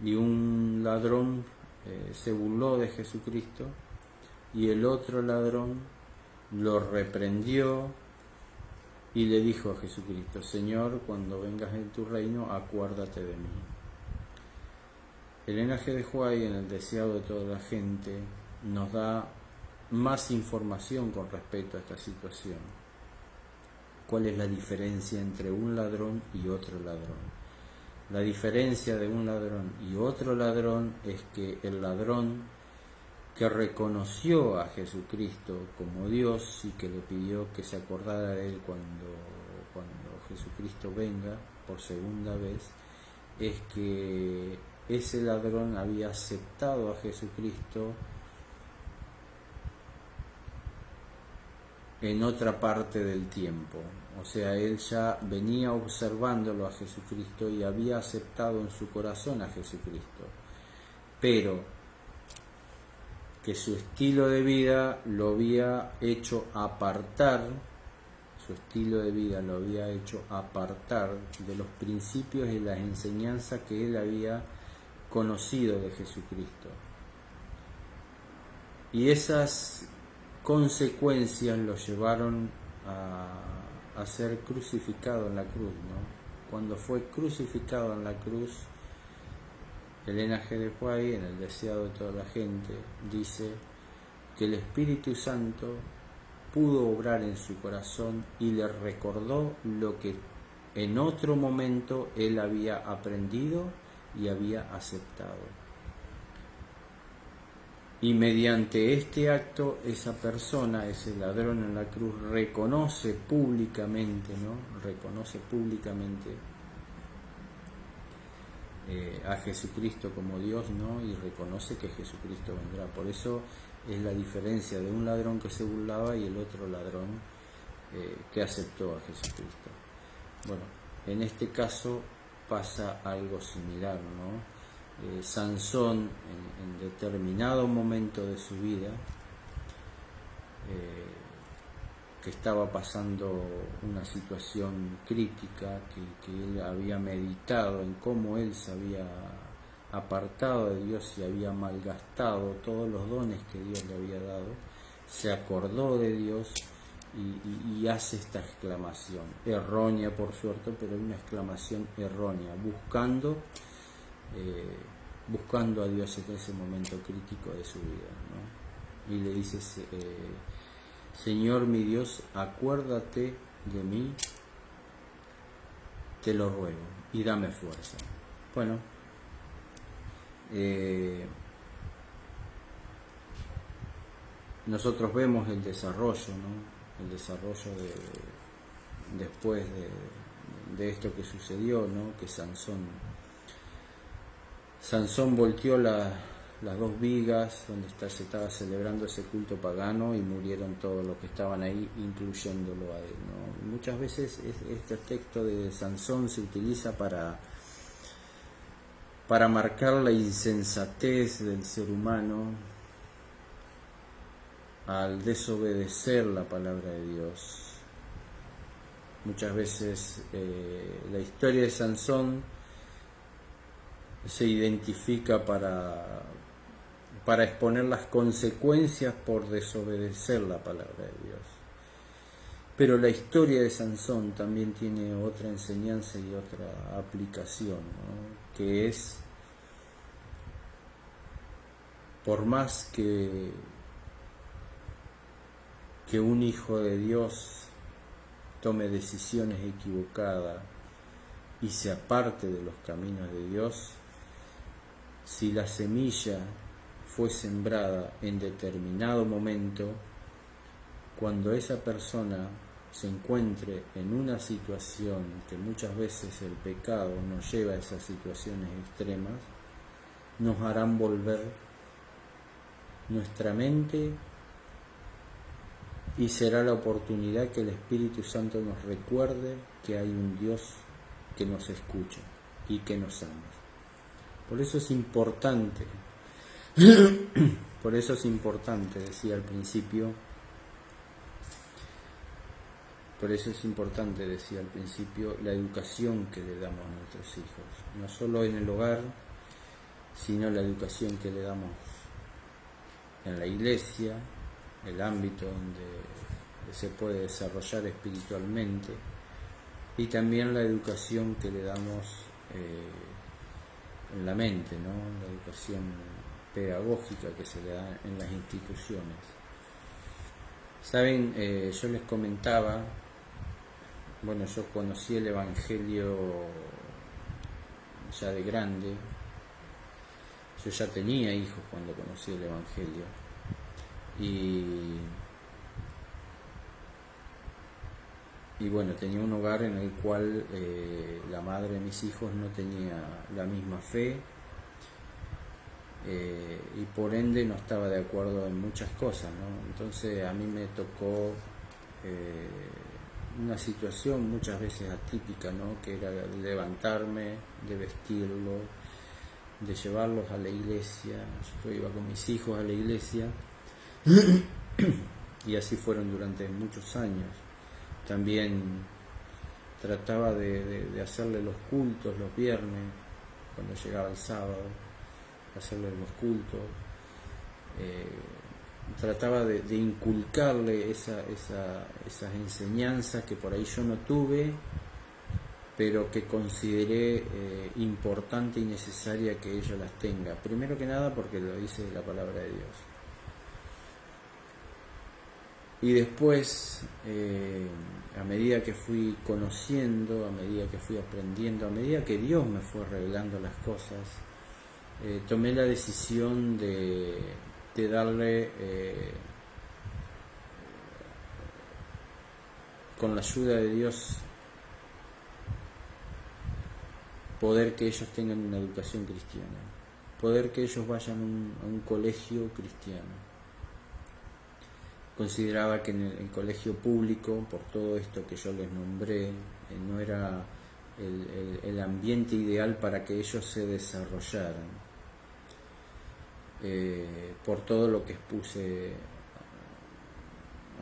Y un ladrón se burló de Jesucristo y el otro ladrón lo reprendió y le dijo a Jesucristo: Señor, cuando vengas en tu reino, acuérdate de mí. Elena G. de White, en El deseado de toda la gente, nos da más información con respecto a esta situación. ¿Cuál es la diferencia entre un ladrón y otro ladrón? La diferencia de un ladrón y otro ladrón es que el ladrón que reconoció a Jesucristo como Dios y que le pidió que se acordara de él cuando Jesucristo venga por segunda vez, es que ese ladrón había aceptado a Jesucristo en otra parte del tiempo. O sea, él ya venía observándolo a Jesucristo y había aceptado en su corazón a Jesucristo, pero que su estilo de vida lo había hecho apartar, de los principios y las enseñanzas que él había conocido de Jesucristo. Y esas consecuencias lo llevaron a ser crucificado en la cruz, ¿no? Cuando fue crucificado en la cruz, Elena G. de White, en El deseado de toda la gente, dice que el Espíritu Santo pudo obrar en su corazón y le recordó lo que en otro momento él había aprendido y había aceptado. Y mediante este acto, esa persona, ese ladrón en la cruz, reconoce públicamente a Jesucristo como Dios, ¿no? Y reconoce que Jesucristo vendrá. Por eso es la diferencia de un ladrón que se burlaba y el otro ladrón que aceptó a Jesucristo. Bueno, en este caso pasa algo similar, ¿no? Sansón en determinado momento de su vida, que estaba pasando una situación crítica, que él había meditado en cómo él se había apartado de Dios y había malgastado todos los dones que Dios le había dado, se acordó de Dios y hace esta exclamación, errónea por suerte, pero una exclamación errónea, buscando a Dios en ese momento crítico de su vida, ¿no? Y le dice: Señor mi Dios, acuérdate de mí, te lo ruego, y dame fuerza. Bueno, nosotros vemos el desarrollo, ¿no? El desarrollo después de esto que sucedió, ¿no? Que Sansón volteó las dos vigas donde se estaba celebrando ese culto pagano y murieron todos los que estaban ahí, incluyéndolo a él, ¿no? Y muchas veces este texto de Sansón se utiliza para marcar la insensatez del ser humano al desobedecer la palabra de Dios. Muchas veces la historia de Sansón se identifica para exponer las consecuencias por desobedecer la palabra de Dios. Pero la historia de Sansón también tiene otra enseñanza y otra aplicación, ¿no? Que es, por más que que un hijo de Dios tome decisiones equivocadas y se aparte de los caminos de Dios, si la semilla fue sembrada en determinado momento, cuando esa persona se encuentre en una situación que muchas veces el pecado nos lleva a esas situaciones extremas, nos harán volver nuestra mente y será la oportunidad que el Espíritu Santo nos recuerde que hay un Dios que nos escucha y que nos ama. Por eso es importante, decía al principio, la educación que le damos a nuestros hijos, no solo en el hogar, sino la educación que le damos en la iglesia, el ámbito donde se puede desarrollar espiritualmente, y también la educación que le damos en la mente, ¿no? La educación pedagógica que se le da en las instituciones. Saben, yo les comentaba, bueno, yo conocí el Evangelio ya de grande. Yo ya tenía hijos cuando conocí el Evangelio y bueno, tenía un hogar en el cual la madre de mis hijos no tenía la misma fe y por ende no estaba de acuerdo en muchas cosas, ¿no? Entonces a mí me tocó una situación muchas veces atípica, ¿no? Que era de levantarme, de vestirlo, de llevarlos a la iglesia. Yo iba con mis hijos a la iglesia y así fueron durante muchos años. También trataba de hacerle los cultos los viernes, cuando llegaba el sábado, hacerle los cultos. Trataba de inculcarle esas enseñanzas que por ahí yo no tuve, pero que consideré importante y necesaria que ella las tenga. Primero que nada porque lo dice la palabra de Dios. Y después, a medida que fui conociendo, a medida que fui aprendiendo, a medida que Dios me fue revelando las cosas, tomé la decisión de darle, con la ayuda de Dios, poder que ellos tengan una educación cristiana, poder que ellos vayan a un colegio cristiano. Consideraba que en el colegio público, por todo esto que yo les nombré, no era el ambiente ideal para que ellos se desarrollaran, por todo lo que expuse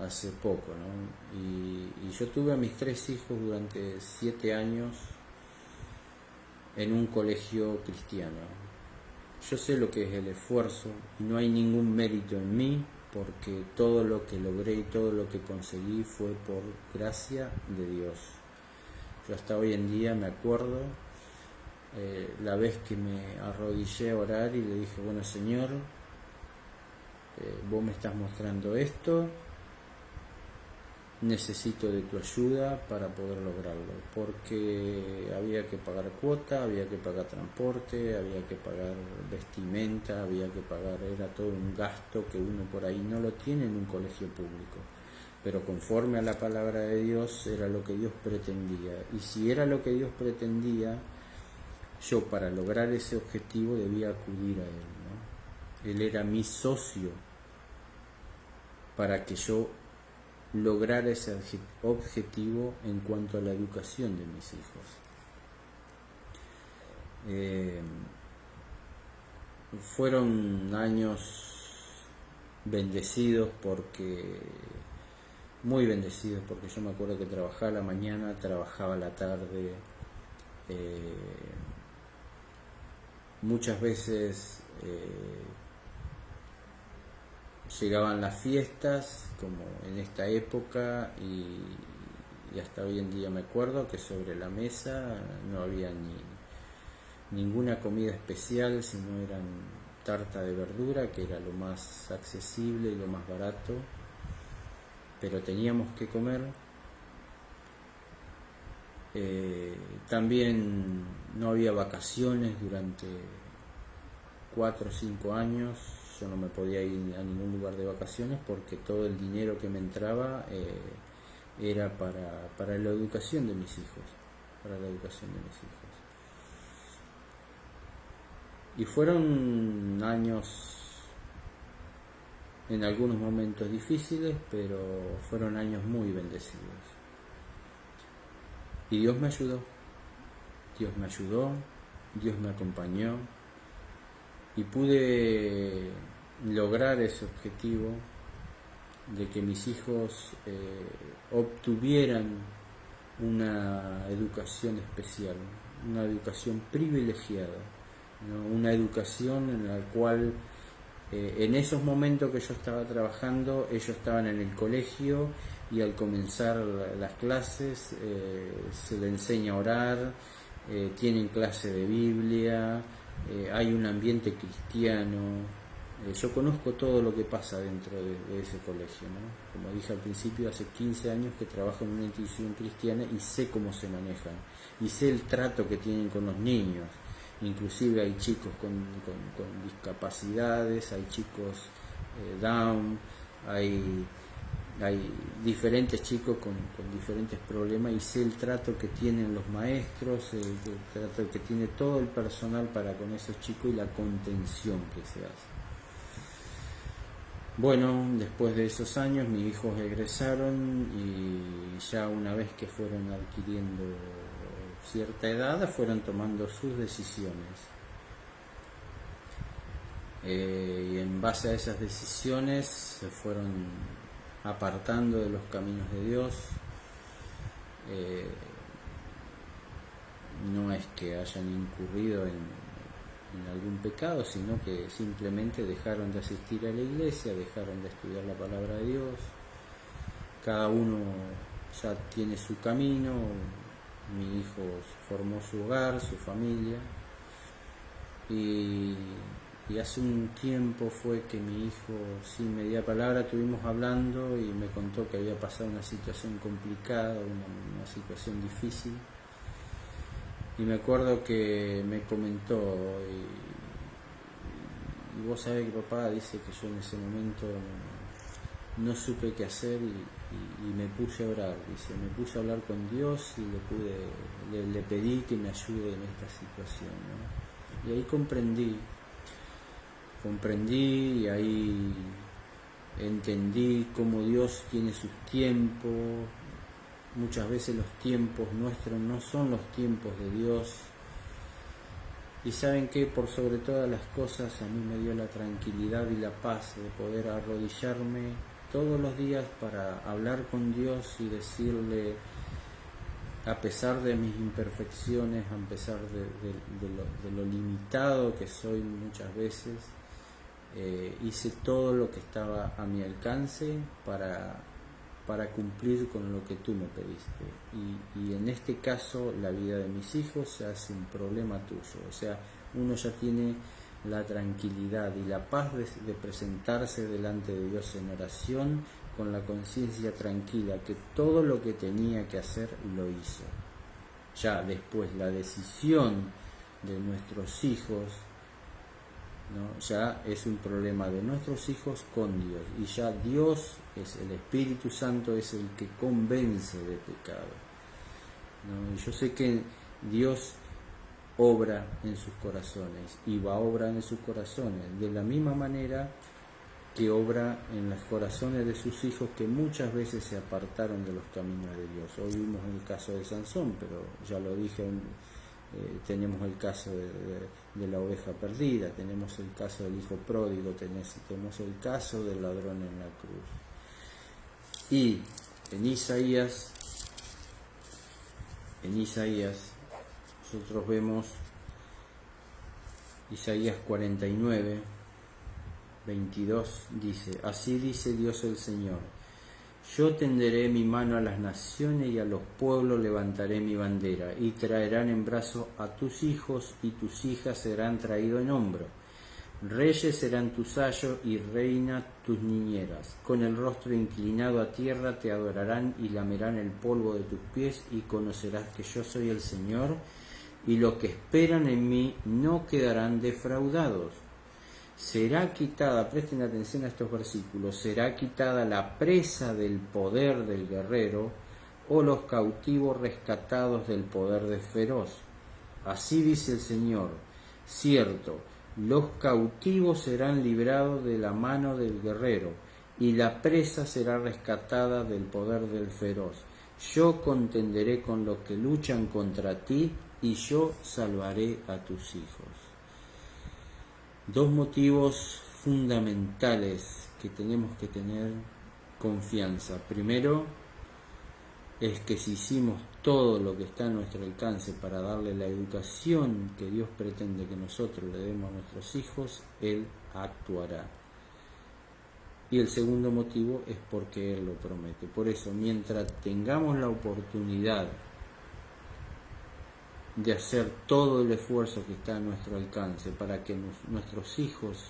hace poco, ¿no? Y yo tuve a mis 3 hijos durante 7 años en un colegio cristiano. Yo sé lo que es el esfuerzo y no hay ningún mérito en mí, porque todo lo que logré y todo lo que conseguí fue por gracia de Dios. Yo hasta hoy en día me acuerdo la vez que me arrodillé a orar y le dije, bueno, Señor, vos me estás mostrando esto, necesito de tu ayuda para poder lograrlo, porque había que pagar cuota, había que pagar transporte, había que pagar vestimenta, había que pagar, era todo un gasto que uno por ahí no lo tiene en un colegio público, pero conforme a la palabra de Dios era lo que Dios pretendía, y si era lo que Dios pretendía, yo para lograr ese objetivo debía acudir a Él, ¿no? Él era mi socio para que yo lograr ese objetivo en cuanto a la educación de mis hijos. Fueron años bendecidos, muy bendecidos, porque yo me acuerdo que trabajaba a la mañana, trabajaba a la tarde, muchas veces llegaban las fiestas, como en esta época, y hasta hoy en día me acuerdo que sobre la mesa no había ninguna comida especial, sino eran tarta de verdura, que era lo más accesible y lo más barato, pero teníamos que comer. También no había vacaciones durante 4 o 5 años. Yo no me podía ir a ningún lugar de vacaciones porque todo el dinero que me entraba era para la educación de mis hijos, Y fueron años, en algunos momentos difíciles, pero fueron años muy bendecidos. Y Dios me ayudó, Dios me acompañó y pude lograr ese objetivo de que mis hijos obtuvieran una educación especial, una educación privilegiada, ¿no? Una educación en la cual en esos momentos que yo estaba trabajando, ellos estaban en el colegio y al comenzar las clases se les enseña a orar, tienen clase de Biblia, hay un ambiente cristiano. Yo conozco todo lo que pasa dentro de ese colegio, ¿no? Como dije al principio, hace 15 años que trabajo en una institución cristiana y sé cómo se manejan, y sé el trato que tienen con los niños. Inclusive hay chicos con discapacidades, hay chicos down, hay diferentes chicos con diferentes problemas, y sé el trato que tienen los maestros, el trato que tiene todo el personal para con esos chicos y la contención que se hace. Bueno, después de esos años mis hijos egresaron y ya una vez que fueron adquiriendo cierta edad fueron tomando sus decisiones. Y en base a esas decisiones se fueron apartando de los caminos de Dios. No es que hayan incurrido en algún pecado, sino que simplemente dejaron de asistir a la iglesia, dejaron de estudiar la palabra de Dios. Cada uno ya tiene su camino. Mi hijo formó su hogar, su familia, y hace un tiempo fue que mi hijo, sin media palabra, estuvimos hablando y me contó que había pasado una situación complicada, una situación difícil. Y me acuerdo que me comentó, y vos sabés que papá, dice que yo en ese momento no supe qué hacer y me puse a orar, dice, me puse a hablar con Dios y le pedí que me ayude en esta situación, ¿no? Y ahí comprendí y ahí entendí cómo Dios tiene sus tiempos. Muchas veces los tiempos nuestros no son los tiempos de Dios. Y saben que por sobre todas las cosas a mí me dio la tranquilidad y la paz de poder arrodillarme todos los días para hablar con Dios y decirle, a pesar de mis imperfecciones, a pesar de lo limitado que soy muchas veces, hice todo lo que estaba a mi alcance para cumplir con lo que tú me pediste. Y en este caso la vida de mis hijos se hace un problema tuyo. O sea, uno ya tiene la tranquilidad y la paz de presentarse delante de Dios en oración con la conciencia tranquila que todo lo que tenía que hacer lo hizo. Ya después la decisión de nuestros hijos, ¿no? Ya es un problema de nuestros hijos con Dios, y ya Dios es el Espíritu Santo, es el que convence de pecado, ¿no? Y yo sé que Dios obra en sus corazones y va a obrar en sus corazones de la misma manera que obra en los corazones de sus hijos que muchas veces se apartaron de los caminos de Dios. Hoy vimos el caso de Sansón, pero ya lo dije, tenemos el caso de la oveja perdida, tenemos el caso del hijo pródigo, tenemos el caso del ladrón en la cruz. Y en Isaías nosotros vemos Isaías 49, 22, dice, así dice Dios el Señor, yo tenderé mi mano a las naciones y a los pueblos levantaré mi bandera, y traerán en brazos a tus hijos y tus hijas serán traídos en hombro. Reyes serán tus ayos y reina tus niñeras. Con el rostro inclinado a tierra te adorarán y lamerán el polvo de tus pies, y conocerás que yo soy el Señor, y los que esperan en mí no quedarán defraudados. Será quitada, presten atención a estos versículos, será quitada la presa del poder del guerrero, o los cautivos rescatados del poder de feroz. Así dice el Señor, cierto, los cautivos serán librados de la mano del guerrero, y la presa será rescatada del poder del feroz. Yo contenderé con los que luchan contra ti, y yo salvaré a tus hijos. Dos motivos fundamentales que tenemos que tener confianza. Primero, es que si hicimos todo lo que está a nuestro alcance para darle la educación que Dios pretende que nosotros le demos a nuestros hijos, Él actuará. Y el segundo motivo es porque Él lo promete. Por eso, mientras tengamos la oportunidad de hacer todo el esfuerzo que está a nuestro alcance para que nuestros hijos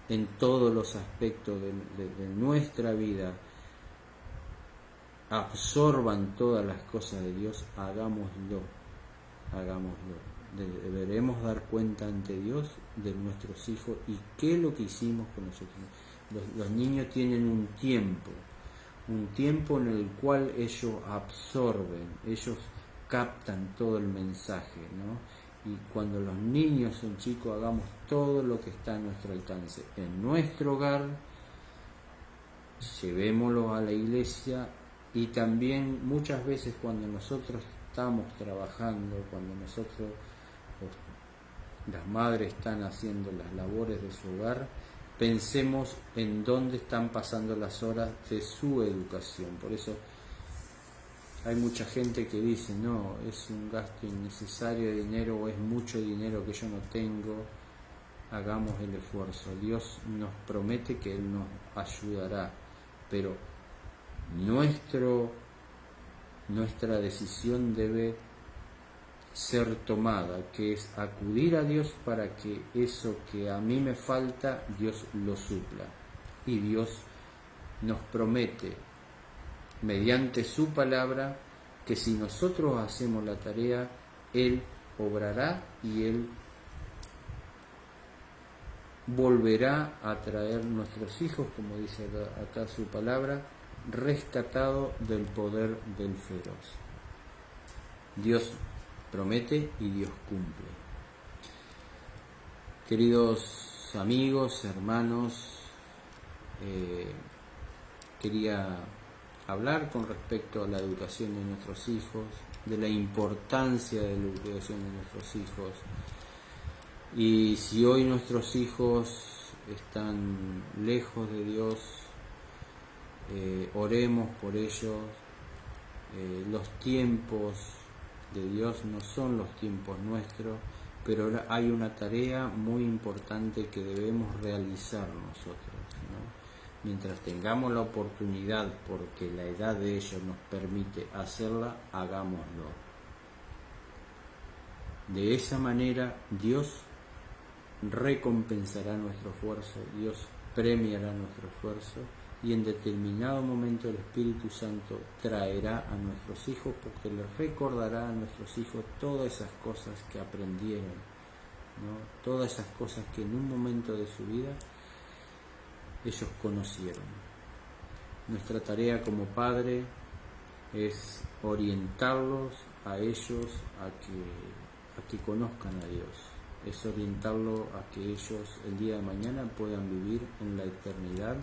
en todos los aspectos de nuestra vida absorban todas las cosas de Dios, hagámoslo. Deberemos dar cuenta ante Dios de nuestros hijos y qué es lo que hicimos con nosotros. Los niños tienen un tiempo en el cual ellos absorben, ellos captan todo el mensaje, ¿no? Y cuando los niños son chicos, hagamos todo lo que está a nuestro alcance en nuestro hogar, llevémoslo a la iglesia. Y también muchas veces cuando nosotros estamos trabajando, cuando las madres están haciendo las labores de su hogar, pensemos en dónde están pasando las horas de su educación. Por eso hay mucha gente que dice, no, es un gasto innecesario de dinero o es mucho dinero que yo no tengo. Hagamos el esfuerzo. Dios nos promete que Él nos ayudará, pero nuestra decisión debe ser tomada, que es acudir a Dios para que eso que a mí me falta, Dios lo supla. Y Dios nos promete, mediante su palabra, que si nosotros hacemos la tarea, Él obrará y Él volverá a traer nuestros hijos, como dice acá su palabra, rescatado del poder del feroz. Dios promete y Dios cumple. Queridos amigos, hermanos, quería hablar con respecto a la educación de nuestros hijos, de la importancia de la educación de nuestros hijos. Y si hoy nuestros hijos están lejos de Dios, oremos por ellos. Los tiempos de Dios no son los tiempos nuestros, pero hay una tarea muy importante que debemos realizar nosotros, ¿no? Mientras tengamos la oportunidad, porque la edad de ellos nos permite hacerla, hagámoslo. De esa manera Dios recompensará nuestro esfuerzo, Dios premiará nuestro esfuerzo, y en determinado momento el Espíritu Santo traerá a nuestros hijos, porque les recordará a nuestros hijos todas esas cosas que aprendieron, ¿no? Todas esas cosas que en un momento de su vida ellos conocieron. Nuestra tarea como padre es orientarlos a ellos a que conozcan a Dios, es orientarlos a que ellos el día de mañana puedan vivir en la eternidad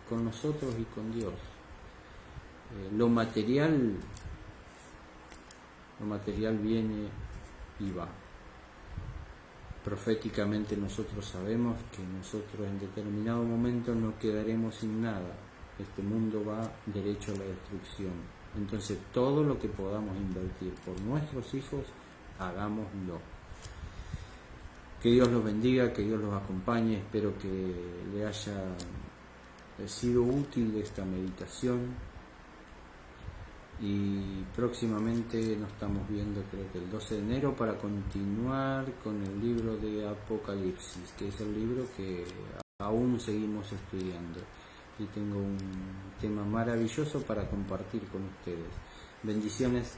con nosotros y con Dios. Lo material viene y va. Proféticamente nosotros sabemos que nosotros en determinado momento no quedaremos sin nada. Este mundo va derecho a la destrucción. Entonces todo lo que podamos invertir por nuestros hijos, hagámoslo. Que Dios los bendiga, que Dios los acompañe. Espero que le haya sido útil esta meditación. y próximamente nos estamos viendo, creo que el 12 de enero, para continuar con el libro de Apocalipsis, que es el libro que aún seguimos estudiando, y tengo un tema maravilloso para compartir con ustedes. Bendiciones.